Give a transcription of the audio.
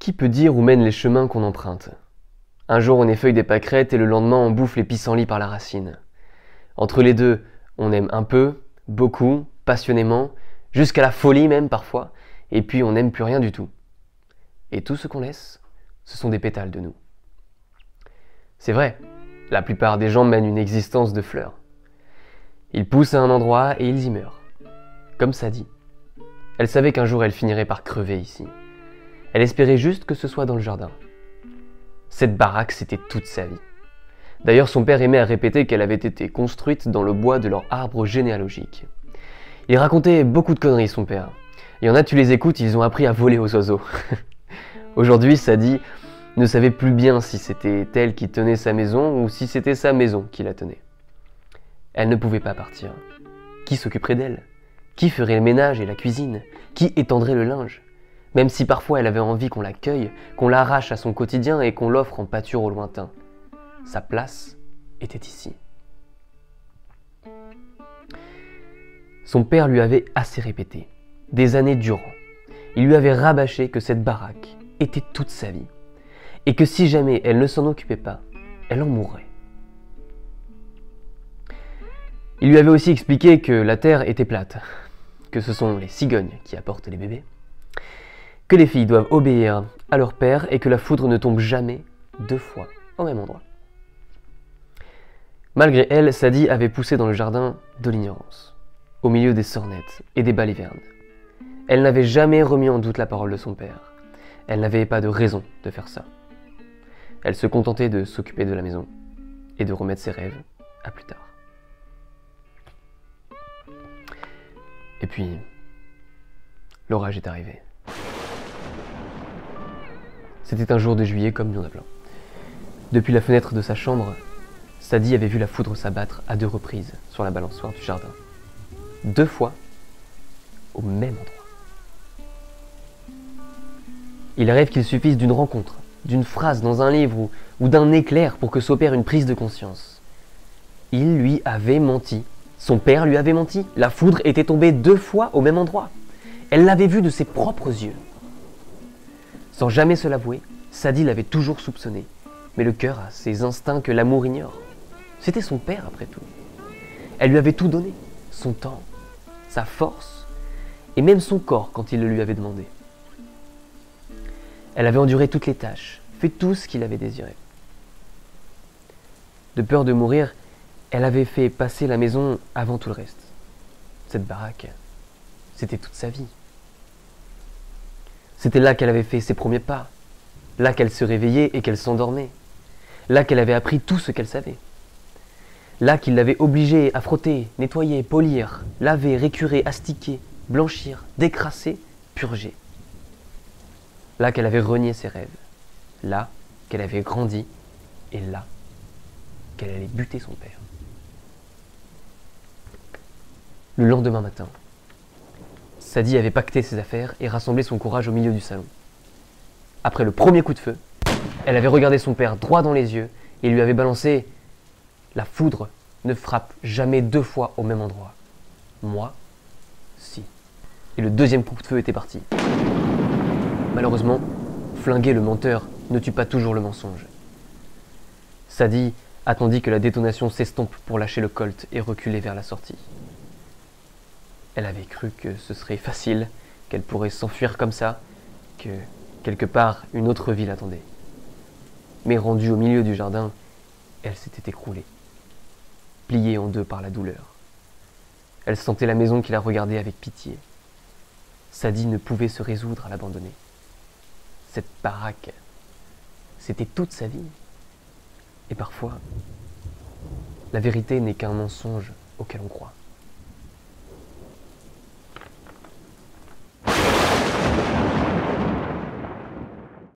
Qui peut dire où mènent les chemins qu'on emprunte? Un jour on effeuille des pâquerettes et le lendemain on bouffe les pissenlits par la racine. Entre les deux, on aime un peu, beaucoup, passionnément, jusqu'à la folie même parfois, et puis on n'aime plus rien du tout. Et tout ce qu'on laisse, ce sont des pétales de nous. C'est vrai, la plupart des gens mènent une existence de fleurs. Ils poussent à un endroit et ils y meurent. Comme Sadie. Elle savait qu'un jour elle finirait par crever ici. Elle espérait juste que ce soit dans le jardin. Cette baraque, c'était toute sa vie. D'ailleurs, son père aimait à répéter qu'elle avait été construite dans le bois de leur arbre généalogique. Il racontait beaucoup de conneries, son père. Il y en a, tu les écoutes, ils ont appris à voler aux oiseaux. Aujourd'hui, Sadie ne savait plus bien si c'était elle qui tenait sa maison ou si c'était sa maison qui la tenait. Elle ne pouvait pas partir. Qui s'occuperait d'elle? Qui ferait le ménage et la cuisine? Qui étendrait le linge? Même si parfois elle avait envie qu'on l'accueille, qu'on l'arrache à son quotidien et qu'on l'offre en pâture au lointain. Sa place était ici. Son père lui avait assez répété, des années durant. Il lui avait rabâché que cette baraque était toute sa vie, et que si jamais elle ne s'en occupait pas, elle en mourrait. Il lui avait aussi expliqué que la terre était plate, que ce sont les cigognes qui apportent les bébés, que les filles doivent obéir à leur père et que la foudre ne tombe jamais deux fois au même endroit. Malgré elle, Sadie avait poussé dans le jardin de l'ignorance, au milieu des sornettes et des balivernes. Elle n'avait jamais remis en doute la parole de son père. Elle n'avait pas de raison de faire ça. Elle se contentait de s'occuper de la maison et de remettre ses rêves à plus tard. Et puis, l'orage est arrivé. C'était un jour de juillet comme il y en a plein. Depuis la fenêtre de sa chambre, Sadie avait vu la foudre s'abattre à 2 reprises sur la balançoire du jardin. 2 fois, au même endroit. Il arrive qu'il suffise d'une rencontre, d'une phrase dans un livre ou d'un éclair pour que s'opère une prise de conscience. Il lui avait menti. Son père lui avait menti. La foudre était tombée 2 fois au même endroit. Elle l'avait vu de ses propres yeux. Sans jamais se l'avouer, Sadie l'avait toujours soupçonné. Mais le cœur a ses instincts que l'amour ignore. C'était son père après tout. Elle lui avait tout donné. Son temps, sa force et même son corps quand il le lui avait demandé. Elle avait enduré toutes les tâches, fait tout ce qu'il avait désiré. De peur de mourir, elle avait fait passer la maison avant tout le reste. Cette baraque, c'était toute sa vie. C'était là qu'elle avait fait ses premiers pas, là qu'elle se réveillait et qu'elle s'endormait, là qu'elle avait appris tout ce qu'elle savait, là qu'il l'avait obligée à frotter, nettoyer, polir, laver, récurer, astiquer, blanchir, décrasser, purger. Là qu'elle avait renié ses rêves, là qu'elle avait grandi et là qu'elle allait buter son père. Le lendemain matin, Sadie avait pacté ses affaires et rassemblé son courage au milieu du salon. Après le premier coup de feu, elle avait regardé son père droit dans les yeux et lui avait balancé « La foudre ne frappe jamais 2 fois au même endroit. Moi, si. » Et le 2e coup de feu était parti. Malheureusement, flinguer le menteur ne tue pas toujours le mensonge. Sadie attendit que la détonation s'estompe pour lâcher le colt et reculer vers la sortie. Elle avait cru que ce serait facile, qu'elle pourrait s'enfuir comme ça, que quelque part une autre vie l'attendait. Mais rendue au milieu du jardin, elle s'était écroulée, pliée en 2 par la douleur. Elle sentait la maison qui la regardait avec pitié. Sadie ne pouvait se résoudre à l'abandonner. Cette baraque, c'était toute sa vie. Et parfois, la vérité n'est qu'un mensonge auquel on croit.